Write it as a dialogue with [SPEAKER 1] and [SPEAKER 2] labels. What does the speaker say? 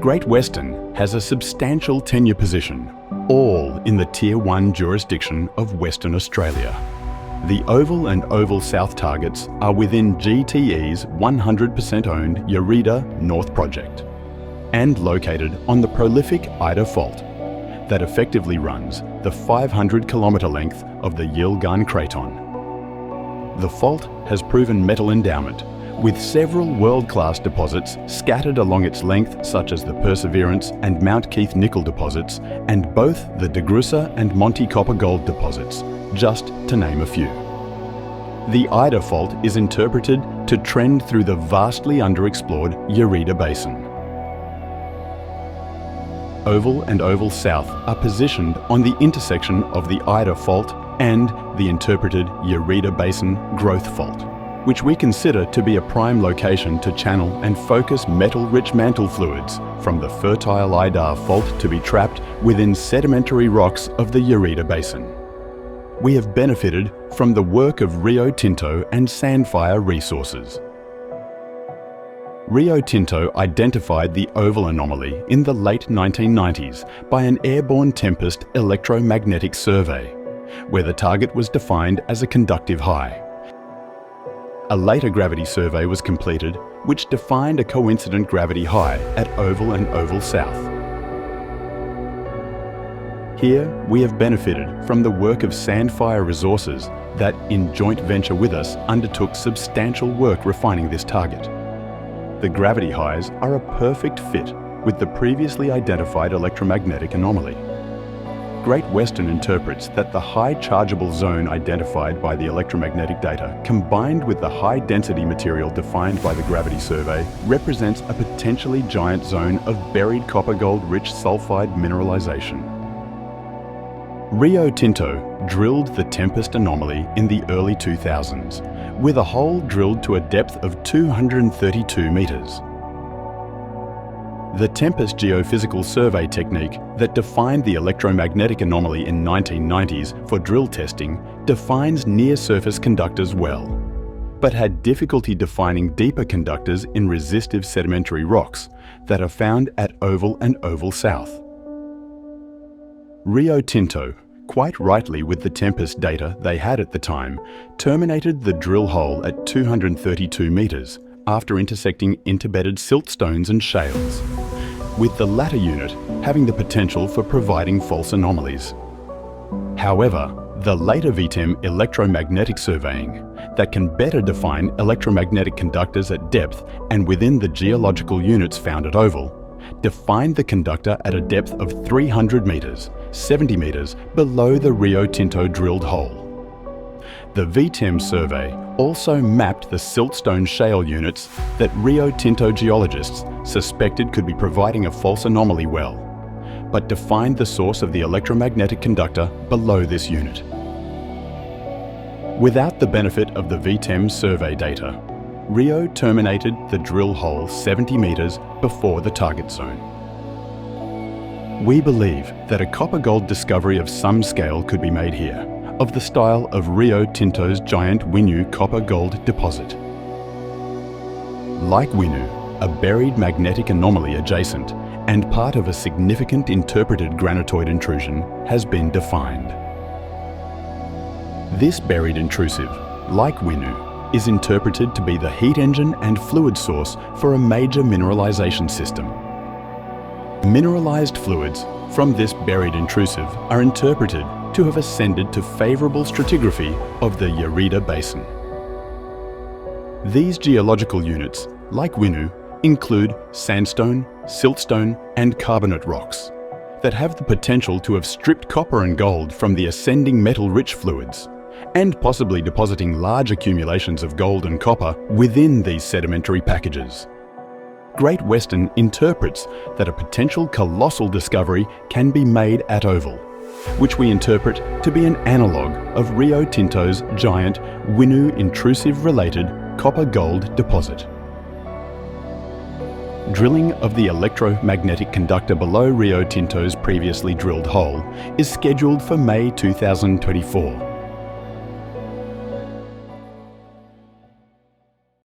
[SPEAKER 1] Great Western has a substantial tenure position, all in the Tier 1 jurisdiction of Western Australia. The Oval and Oval South targets are within GTE's 100% owned Yarida North project and located on the prolific Ida Fault that effectively runs the 500-kilometre length of the Yilgarn Craton. The fault has proven metal endowment, with several world-class deposits scattered along its length, such as the Perseverance and Mount Keith nickel deposits, and both the DeGrussa and Monty copper gold deposits, just to name a few. The Ida Fault is interpreted to trend through the vastly underexplored Yarida Basin. Oval and Oval South are positioned on the intersection of the Ida Fault and the interpreted Yarida Basin Growth Fault, which we consider to be a prime location to channel and focus metal-rich mantle fluids from the fertile Ida Fault to be trapped within sedimentary rocks of the Yarida Basin. We have benefited from the work of Rio Tinto and Sandfire Resources. Rio Tinto identified the oval anomaly in the late 1990s by an airborne tempest electromagnetic survey, where the target was defined as a conductive high. A later gravity survey was completed, which defined a coincident gravity high at Oval and Oval South. Here, we have benefited from the work of Sandfire Resources that, in joint venture with us, undertook substantial work refining this target. The gravity highs are a perfect fit with the previously identified electromagnetic anomaly. Great Western interprets that the high chargeable zone identified by the electromagnetic data, combined with the high density material defined by the gravity survey, represents a potentially giant zone of buried copper-gold rich sulfide mineralization. Rio Tinto drilled the Tempest anomaly in the early 2000s, with a hole drilled to a depth of 232 metres. The Tempest geophysical survey technique that defined the electromagnetic anomaly in 1990s for drill testing defines near-surface conductors well, but had difficulty defining deeper conductors in resistive sedimentary rocks that are found at Oval and Oval South. Rio Tinto, quite rightly with the Tempest data they had at the time, terminated the drill hole at 232 metres after intersecting interbedded siltstones and shales, with the latter unit having the potential for providing false anomalies. However, the later VTEM electromagnetic surveying that can better define electromagnetic conductors at depth and within the geological units found at Oval defined the conductor at a depth of 300 metres, 70 metres below the Rio Tinto drilled hole. The VTEM survey also mapped the siltstone shale units that Rio Tinto geologists suspected could be providing a false anomaly well, but defined the source of the electromagnetic conductor below this unit. Without the benefit of the VTEM survey data, Rio terminated the drill hole 70 metres before the target zone. We believe that a copper-gold discovery of some scale could be made here, of the style of Rio Tinto's giant Winu copper-gold deposit. Like Winu, a buried magnetic anomaly adjacent and part of a significant interpreted granitoid intrusion has been defined. This buried intrusive, like Winu, is interpreted to be the heat engine and fluid source for a major mineralization system. Mineralized fluids from this buried intrusive are interpreted to have ascended to favourable stratigraphy of the Yarida Basin. These geological units, like Winu, include sandstone, siltstone and carbonate rocks that have the potential to have stripped copper and gold from the ascending metal-rich fluids, and possibly depositing large accumulations of gold and copper within these sedimentary packages. Great Western interprets that a potential colossal discovery can be made at Oval, which we interpret to be an analogue of Rio Tinto's giant Winu intrusive-related copper-gold deposit. Drilling of the electromagnetic conductor below Rio Tinto's previously drilled hole is scheduled for May 2024.